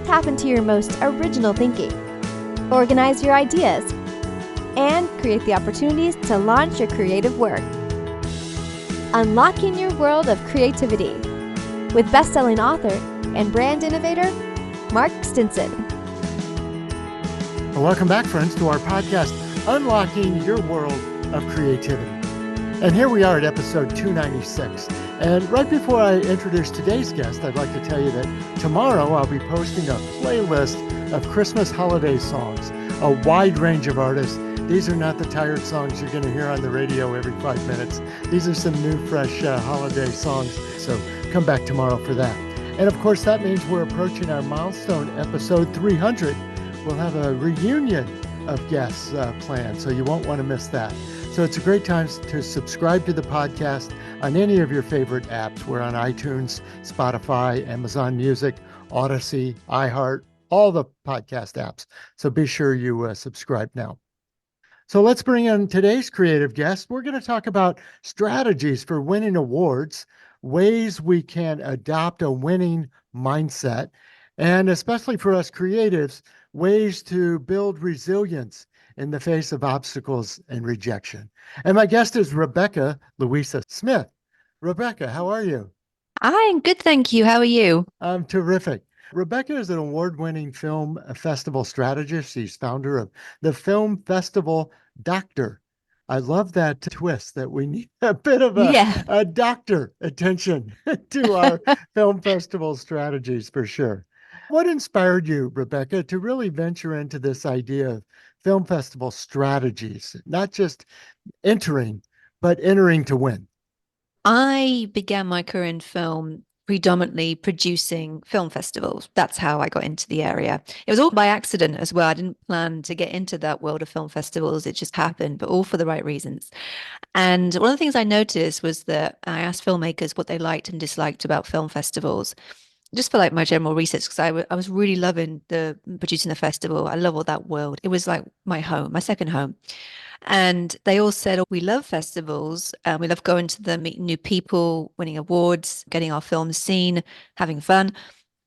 tap into your most original thinking, organize your ideas, and create the opportunities to launch your creative work. Unlocking your world of creativity with best-selling author and brand innovator, Mark Stinson. Well, welcome back, friends, to our podcast, Unlocking Your World of Creativity. And here we are at episode 296. And right before I introduce today's guest, I'd like to tell you that tomorrow I'll be posting a playlist of Christmas holiday songs, a wide range of artists. These are not the tired songs you're going to hear on the radio every 5 minutes. These are some new, fresh holiday songs. So come back tomorrow for that. And of course, that means we're approaching our milestone episode 300. We'll have a reunion of guests planned, so you won't want to miss that. So it's a great time to subscribe to the podcast on any of your favorite apps. We're on iTunes, Spotify, Amazon Music, Odyssey, iHeart, all the podcast apps. So be sure you subscribe now. So let's bring in today's creative guest. We're going to talk about strategies for winning awards, ways we can adopt a winning mindset, and especially for us creatives, ways to build resilience in the face of obstacles and rejection. And my guest is Rebekah Louisa Smith. Rebekah, how are you? I'm good, thank you. How are you? I'm terrific. Rebekah is an award-winning film festival strategist. She's founder of the Film Festival Doctor. I love that twist that we need a bit of a doctor attention to our film festival strategies for sure. What inspired you, Rebekah, to really venture into this idea of film festival strategies, not just entering, but entering to win? I began my career in film predominantly producing film festivals. That's how I got into the area. It was all by accident as well. I didn't plan to get into that world of film festivals. It just happened, but all for the right reasons. And one of the things I noticed was that I asked filmmakers what they liked and disliked about film festivals, just for like my general research, because I was really loving producing the festival. I love all that world. It was like my home, my second home. And they all said, oh, we love festivals. We love going to them, meeting new people, winning awards, getting our films seen, having fun.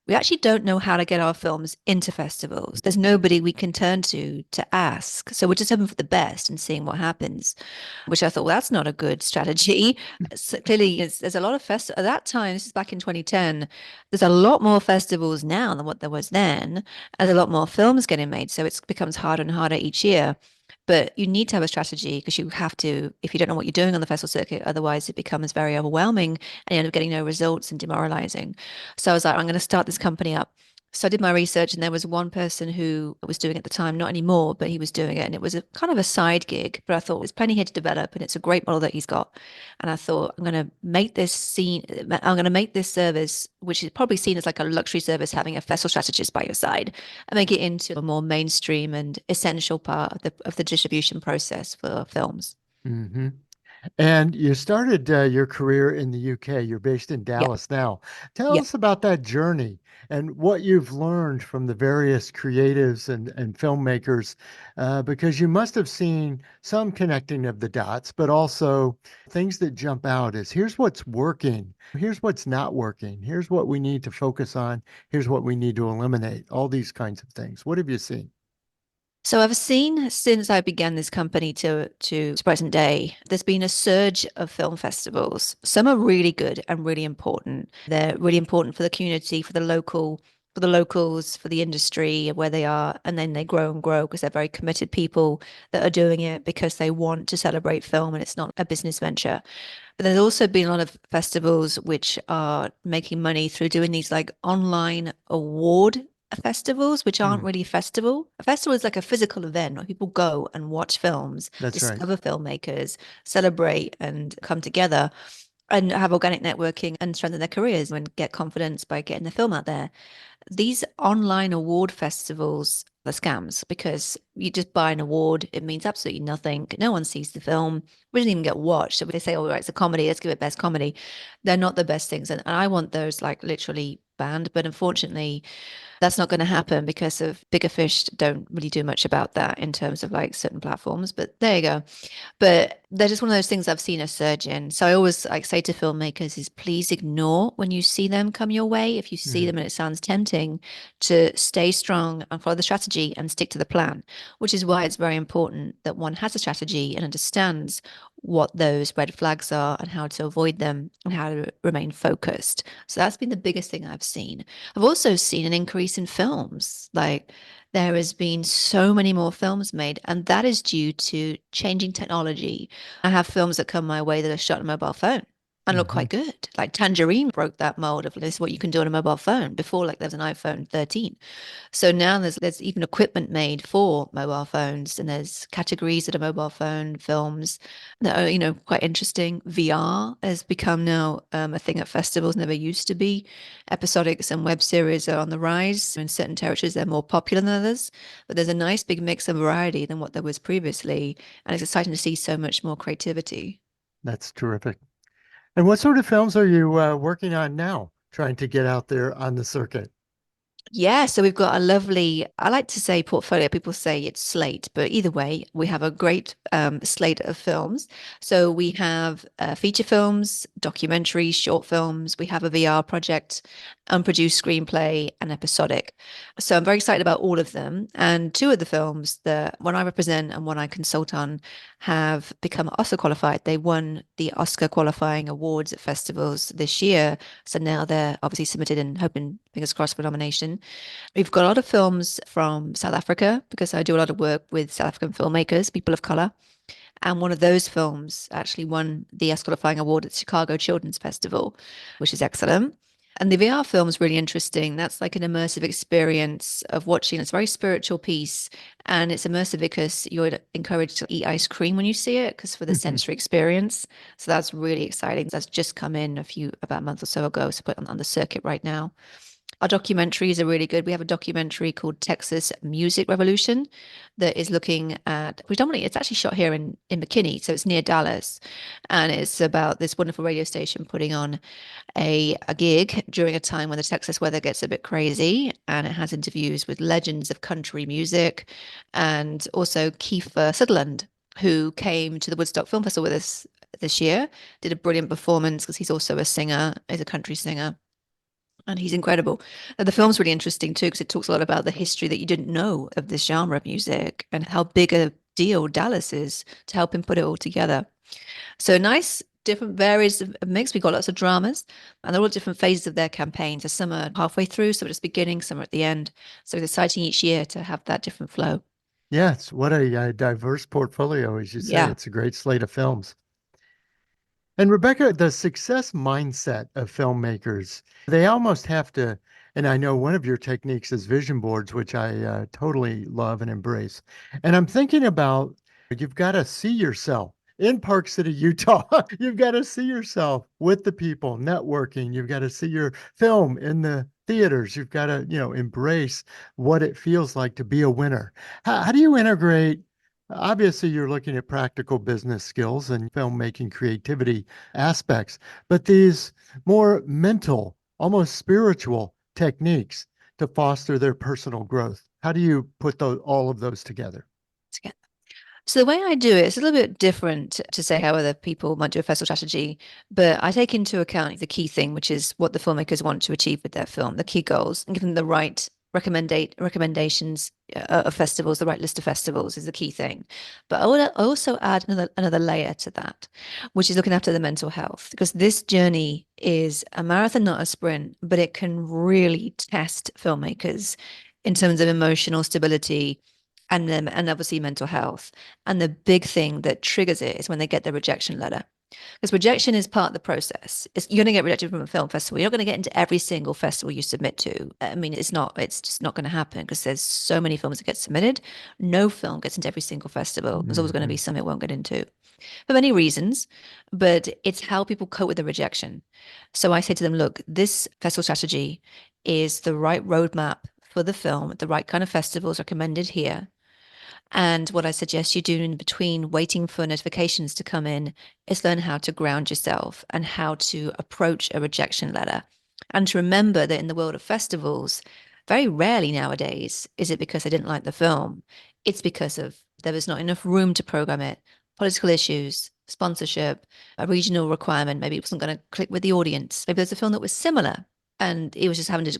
We actually don't know how to get our films into festivals. There's nobody we can turn to ask. So we're just hoping for the best and seeing what happens, which I thought, well, that's not a good strategy. So clearly, there's a lot of festivals. At that time, this is back in 2010, there's a lot more festivals now than what there was then. There's a lot more films getting made. So it becomes harder and harder each year. But you need to have a strategy because you have to, if you don't know what you're doing on the festival circuit, otherwise it becomes very overwhelming and you end up getting no results and demoralizing. So I was like, I'm going to start this company up. So I did my research and there was one person who was doing it at the time, not anymore, but he was doing it. And it was a kind of a side gig, but I thought there's plenty here to develop and it's a great model that he's got. And I thought, I'm going to make this service, which is probably seen as like a luxury service, having a festival strategist by your side, and make it into a more mainstream and essential part of the distribution process for films. Mm-hmm. And you started your career in the UK. You're based in Dallas now. Tell us about that journey and what you've learned from the various creatives and filmmakers, because you must have seen some connecting of the dots, but also things that jump out as here's what's working, here's what's not working, here's what we need to focus on, here's what we need to eliminate, all these kinds of things. What have you seen? So I've seen since I began this company to present day, there's been a surge of film festivals. Some are really good and really important. They're really important for the community, for the locals, for the industry, where they are. And then they grow and grow because they're very committed people that are doing it because they want to celebrate film and it's not a business venture. But there's also been a lot of festivals which are making money through doing these like online award festivals, which aren't really a festival. A festival is like a physical event where people go and watch films, discover filmmakers, celebrate and come together and have organic networking and strengthen their careers and get confidence by getting the film out there. These online award festivals are scams because you just buy an award. It means absolutely nothing. No one sees the film. We didn't even get watched. So they say, oh, right, it's a comedy. Let's give it best comedy. They're not the best things. And I want those like literally expand. But unfortunately, that's not going to happen because of bigger fish don't really do much about that in terms of like certain platforms. But there you go. But they're just one of those things I've seen a surge in. So I always like say to filmmakers is please ignore when you see them come your way. If you see Mhm. them and it sounds tempting, to stay strong and follow the strategy and stick to the plan, which is why it's very important that one has a strategy and understands what those red flags are and how to avoid them and how to remain focused. So that's been the biggest thing I've seen. I've also seen an increase in films. Like there has been so many more films made, and that is due to changing technology. I have films that come my way that are shot on a mobile phone and look Mhm. quite good. Like Tangerine broke that mold of this is what you can do on a mobile phone. Before, like there was an iPhone 13. So now there's even equipment made for mobile phones, and there's categories that are mobile phone films that are, quite interesting. VR has become now a thing at festivals, never used to be. Episodics and web series are on the rise. In certain territories, they're more popular than others, but there's a nice big mix of variety than what there was previously, and it's exciting to see so much more creativity. That's terrific. And what sort of films are you working on now, trying to get out there on the circuit? Yeah, so we've got a lovely, I like to say portfolio. People say it's slate, but either way, we have a great slate of films. So we have feature films, documentaries, short films. We have a VR project, unproduced screenplay, and episodic. So I'm very excited about all of them. And two of the films, the one I represent and one I consult on, have become Oscar qualified. They won the Oscar qualifying awards at festivals this year. So now they're obviously submitted and hoping, fingers crossed, for nomination. We've got a lot of films from South Africa because I do a lot of work with South African filmmakers, people of color. And one of those films actually won the Oscar qualifying award at Chicago Children's Festival, which is excellent. And the VR film is really interesting. That's like an immersive experience of watching. It's a very spiritual piece, and it's immersive because you're encouraged to eat ice cream when you see it, because for the sensory experience. So that's really exciting. That's just come in about a month or so ago. So put on the circuit right now. Our documentaries are really good. We have a documentary called Texas Music Revolution that is looking at predominantly, it's actually shot here in McKinney, so it's near Dallas. And it's about this wonderful radio station putting on a gig during a time when the Texas weather gets a bit crazy. And it has interviews with legends of country music and also Kiefer Sutherland, who came to the Woodstock Film Festival with us this year, did a brilliant performance because he's also a singer, he's a country singer, and he's incredible. And the film's really interesting too, because it talks a lot about the history that you didn't know of this genre of music and how big a deal Dallas is to help him put it all together. So nice, different varies of mix. We've got lots of dramas, and they're all different phases of their campaign. So some are halfway through, some are just beginning, some are at the end. So it's exciting each year to have that different flow. Yes, what a, diverse portfolio, as you say. Yeah. It's a great slate of films. And Rebecca, the success mindset of filmmakers, they almost have to, and I know one of your techniques is vision boards, which I totally love and embrace. And I'm thinking about you've got to see yourself in Park City, Utah. You've got to see yourself with the people, networking. You've got to see your film in the theaters. You've got to, embrace what it feels like to be a winner. How do you integrate? Obviously, you're looking at practical business skills and filmmaking creativity aspects, but these more mental, almost spiritual techniques to foster their personal growth. How do you put all of those together? So the way I do it is a little bit different to say how other people might do a festival strategy, but I take into account the key thing, which is what the filmmakers want to achieve with their film, the key goals, and give them the right recommendations of festivals, the right list of festivals is the key thing. But I would also add another layer to that, which is looking after the mental health, because this journey is a marathon, not a sprint, but it can really test filmmakers in terms of emotional stability and obviously mental health. And the big thing that triggers it is when they get the rejection letter. Because rejection is part of the process. You're going to get rejected from a film festival. You're not going to get into every single festival you submit to. I mean, it's just not going to happen because there's so many films that get submitted. No film gets into every single festival. There's always going to be Mhm. some it won't get into for many reasons, but it's how people cope with the rejection. So I say to them, look, this festival strategy is the right roadmap for the film, the right kind of festivals recommended here. And what I suggest you do in between waiting for notifications to come in is learn how to ground yourself and how to approach a rejection letter. And to remember that in the world of festivals, very rarely nowadays is it because they didn't like the film. It's because of there was not enough room to program it, political issues, sponsorship, a regional requirement. Maybe it wasn't going to click with the audience. Maybe there's a film that was similar and it was just having to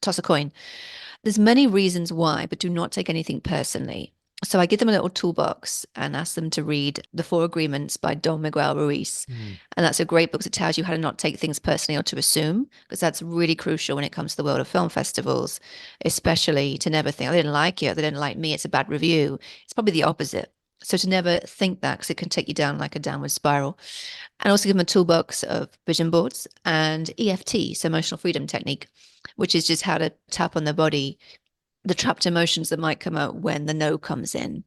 toss a coin. There's many reasons why, but do not take anything personally. So I give them a little toolbox and ask them to read The Four Agreements by Don Miguel Ruiz. Mm. And that's a great book that tells you how to not take things personally or to assume, because that's really crucial when it comes to the world of film festivals, especially to never think, oh, they didn't like it, or they didn't like me, it's a bad review. It's probably the opposite. So to never think that, because it can take you down like a downward spiral. And also give them a toolbox of vision boards and EFT, so emotional freedom technique, which is just how to tap on the body, the trapped emotions that might come out when the no comes in.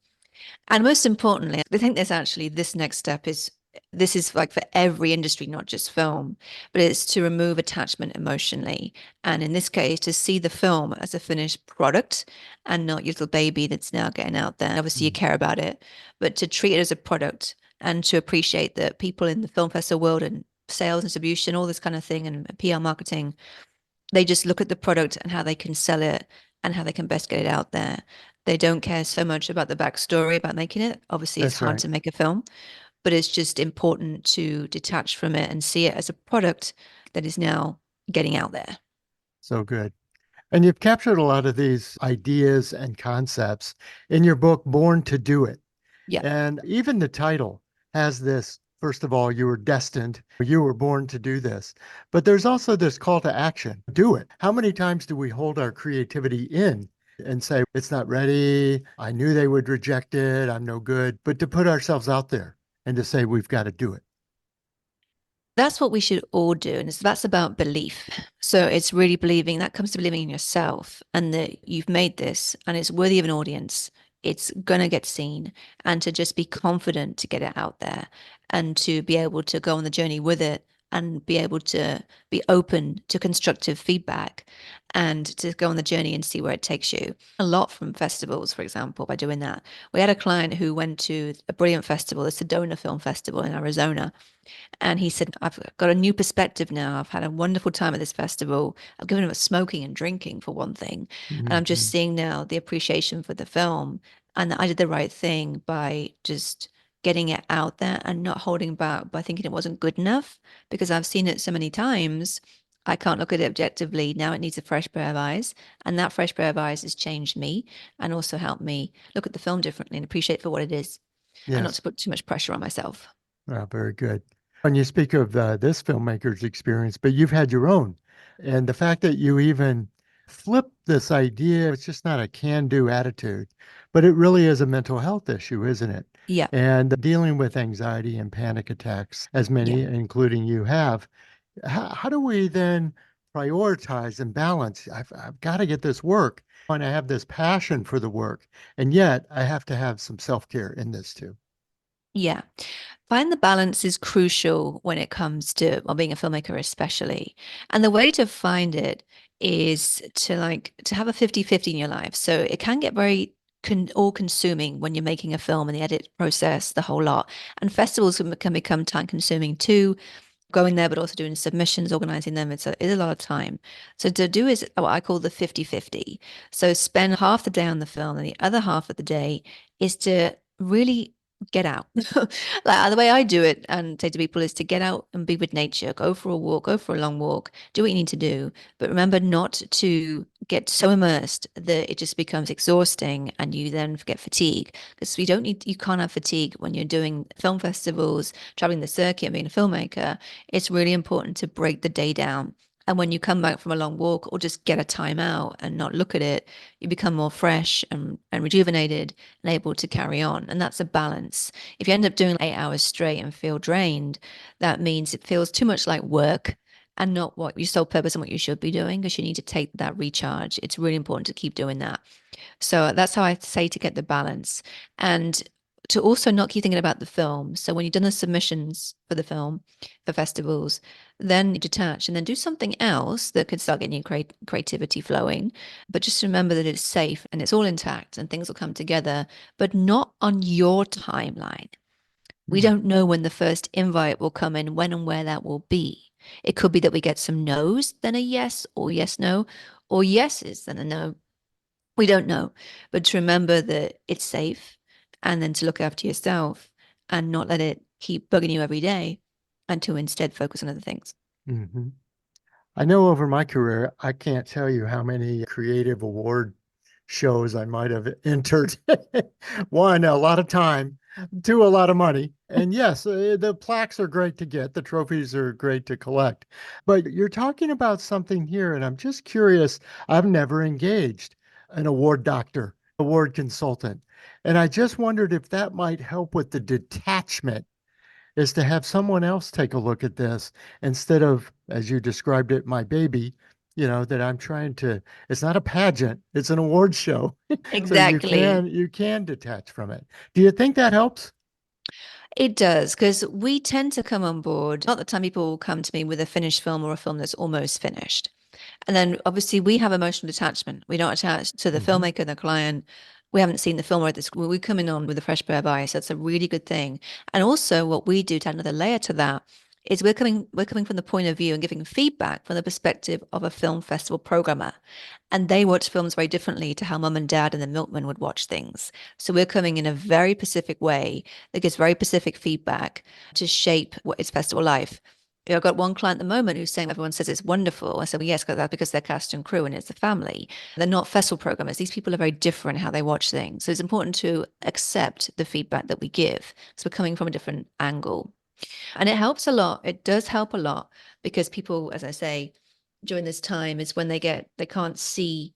And most importantly, I think this next step is this is like for every industry, not just film, but it's to remove attachment emotionally. And in this case, to see the film as a finished product and not your little baby that's now getting out there. Obviously, you care about it, but to treat it as a product and to appreciate that people in the film festival world and sales and distribution, all this kind of thing, and PR marketing, they just look at the product and how they can sell it and how they can best get it out there. They don't care so much about the backstory about making it. Obviously, it's That's hard right. to make a film, but it's just important to detach from it and see it as a product that is now getting out there. So good. And you've captured a lot of these ideas and concepts in your book, Born to Do It. Yeah. And even the title has this, first of all, you were destined, you were born to do this. But there's also this call to action, do it. How many times do we hold our creativity in and say, it's not ready, I knew they would reject it, I'm no good, but to put ourselves out there and to say, we've got to do it. That's what we should all do. And that's about belief. So it's really believing that comes to believing in yourself and that you've made this and it's worthy of an audience. It's going to get seen and to just be confident to get it out there and to be able to go on the journey with it and be able to be open to constructive feedback and to go on the journey and see where it takes you. A lot from festivals, for example, by doing that. We had a client who went to a brilliant festival, the Sedona Film Festival in Arizona. And he said, I've got a new perspective now. I've had a wonderful time at this festival. I've given up smoking and drinking for one thing. And I'm just Mhm. seeing now the appreciation for the film. And I did the right thing by just getting it out there and not holding back by thinking it wasn't good enough because I've seen it so many times. I can't look at it objectively. Now it needs a fresh pair of eyes. And that fresh pair of eyes has changed me and also helped me look at the film differently and appreciate it for what it is and not Yes. to put too much pressure on myself. Very good. And you speak of this filmmaker's experience, but you've had your own. And the fact that you even flip this idea, it's just not a can-do attitude, but it really is a mental health issue, isn't it? Yeah. And dealing with anxiety and panic attacks, as Yeah. many, including you, have, how do we then prioritize and balance? I've got to get this work, and I have this passion for the work, and yet I have to have some self-care in this too. Yeah. Find the balance is crucial when it comes to well, being a filmmaker, especially. And the way to find it is to have a 50-50 in your life. So it can get very all consuming when you're making a film and the edit process, the whole lot. And festivals can become time consuming too, going there, but also doing submissions, organizing them. It's a lot of time. So to do is what I call the 50-50. So spend half the day on the film and the other half of the day is to really get out. Like the way I do it and say to people is to get out and be with nature, go for a walk, go for a long walk, do what you need to do. But remember not to get so immersed that it just becomes exhausting and you then get fatigue. Because you can't have fatigue when you're doing film festivals, traveling the circuit and being a filmmaker. It's really important to break the day down. And when you come back from a long walk or just get a time out and not look at it, you become more fresh and rejuvenated and able to carry on. And that's a balance. If you end up doing 8 hours straight and feel drained, that means it feels too much like work and not what your sole purpose and what you should be doing because you need to take that recharge. It's really important to keep doing that. So that's how I say to get the balance and to also not keep thinking about the film. So when you've done the submissions for the film for festivals, then you detach and then do something else that could start getting your creativity flowing. But just remember that it's safe and it's all intact and things will come together, but not on your timeline. We Mm. don't know when the first invite will come in, when and where that will be. It could be that we get some no's, then a yes, or yes, no, or yeses, then a no. We don't know. But to remember that it's safe and then to look after yourself and not let it keep bugging you every day and to instead focus on other things. Mm-hmm. I know over my career, I can't tell you how many creative award shows I might have entered. One, a lot of time, two, a lot of money. And yes, the plaques are great to get, the trophies are great to collect. But you're talking about something here, and I'm just curious. I've never engaged an award doctor, award consultant. And I just wondered if that might help with the detachment is to have someone else take a look at this instead of, as you described it, my baby, that I'm trying to, it's not a pageant, it's an award show. So Exactly. you can detach from it. Do you think that helps? It does, because we tend to come on board. Not the time people come to me with a finished film or a film that's almost finished. And then obviously we have emotional detachment. We don't attach to the Hmm. filmmaker, the client. We haven't seen the film or this. We come in on with a fresh pair of eyes. That's a really good thing. And also what we do to add another layer to that is we're coming from the point of view and giving feedback from the perspective of a film festival programmer. And they watch films very differently to how mum and dad and the milkman would watch things. So we're coming in a very specific way that gives very specific feedback to shape what is festival life. I've got one client at the moment who's saying everyone says it's wonderful. I said, well, yes, that's because they're cast and crew and it's the family. They're not festival programmers. These people are very different how they watch things. So it's important to accept the feedback that we give. So we're coming from a different angle. And it helps a lot. It does help a lot because people, as I say, during this time is when they can't see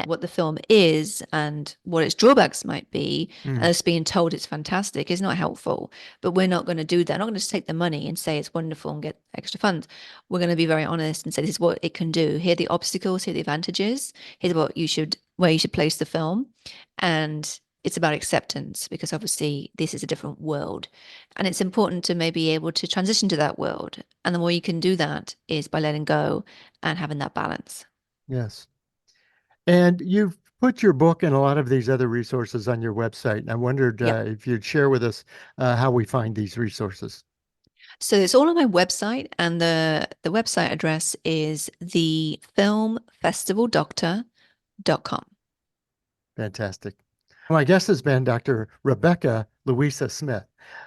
what the film is and what its drawbacks might be. And Mm, it's being told it's fantastic is not helpful. But we're not going to do that. I'm not going to just take the money and say it's wonderful and get extra funds. We're going to be very honest and say this is what it can do. Here are the obstacles, here are the advantages, here's where you should place the film. And it's about acceptance because obviously this is a different world. And it's important to maybe be able to transition to that world. And the more you can do that is by letting go and having that balance. yes. And you've put your book and a lot of these other resources on your website. And I wondered Yep. if you'd share with us how we find these resources. So it's all on my website, and the website address is thefilmfestivaldoctor.com. Fantastic. My guest has been Dr. Rebekah Louisa Smith.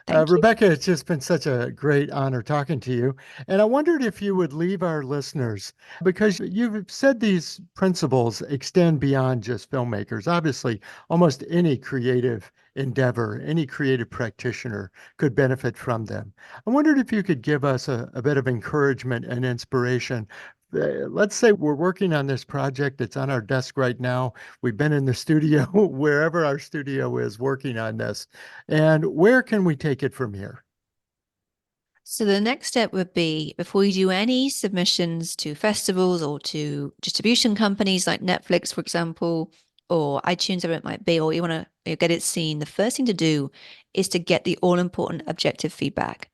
Thank you. Rebekah, it's just been such a great honor talking to you. And I wondered if you would leave our listeners, because you've said these principles extend beyond just filmmakers. Obviously, almost any creative endeavor, any creative practitioner could benefit from them. I wondered if you could give us a bit of encouragement and inspiration. Let's say we're working on this project. It's on our desk right now. We've been in the studio, wherever our studio is, working on this. And where can we take it from here? So the next step would be before you do any submissions to festivals or to distribution companies like Netflix, for example, or iTunes, whatever it might be, or you want to get it seen, the first thing to do is to get the all important objective feedback.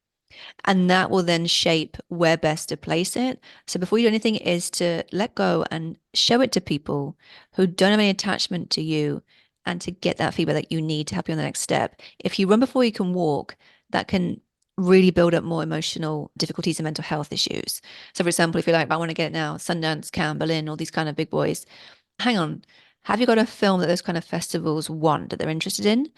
And that will then shape where best to place it. So before you do anything is to let go and show it to people who don't have any attachment to you and to get that feedback that you need to help you on the next step. If you run before you can walk, that can really build up more emotional difficulties and mental health issues. So for example, if you're like, I want to get it now, Sundance, Cannes, Berlin, all these kind of big boys, hang on. Have you got a film that those kind of festivals want that they're interested in?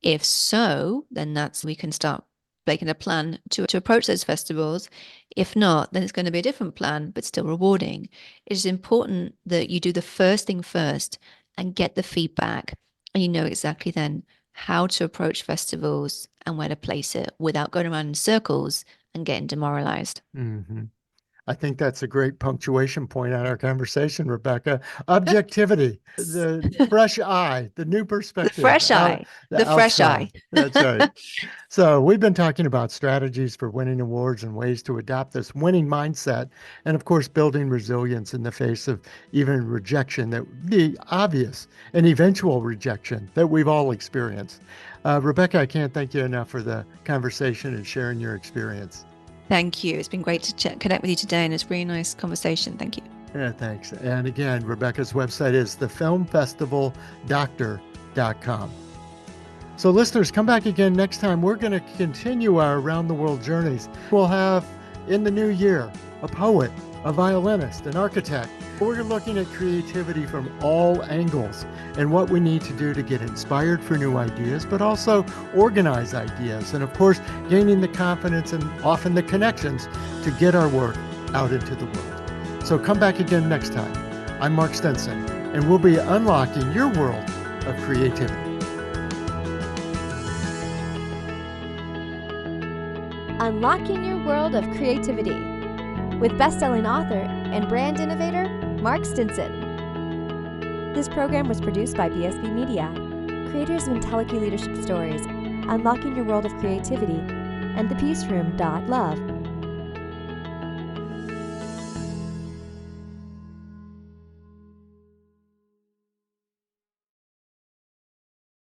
If so, then that's we can start making a plan to approach those festivals. If not, then it's going to be a different plan, but still rewarding. It is important that you do the first thing first and get the feedback, and you know exactly then how to approach festivals and where to place it without going around in circles and getting demoralized. Mhm. I think that's a great punctuation point on our conversation, Rebekah. Good. Objectivity, the fresh eye, the new The perspective fresh out eye, the the fresh outside. eye. That's right. So we've been talking about strategies for winning awards and ways to adopt this winning mindset, and of course, building resilience in the face of even rejection that would be obvious and eventual rejection that we've all experienced. Rebekah, I can't thank you enough for the conversation and sharing your experience. Thank you. It's been great to connect with you today, and it's a really nice conversation. Thank you. Yeah, thanks. And again, Rebekah's website is thefilmfestivaldoctor.com. So, listeners, come back again next time. We're going to continue our around the world journeys. We'll have in the new year a poet, a violinist, an architect. We're looking at creativity from all angles and what we need to do to get inspired for new ideas, but also organize ideas. And of course, gaining the confidence and often the connections to get our work out into the world. So come back again next time. I'm Mark Stenson, and we'll be unlocking your world of creativity. Unlocking Your World of Creativity with best-selling author and brand innovator, Mark Stinson. This program was produced by BSB Media, creators of IntelliKey Leadership Stories, Unlocking Your World of Creativity, and thepeaceroom.love.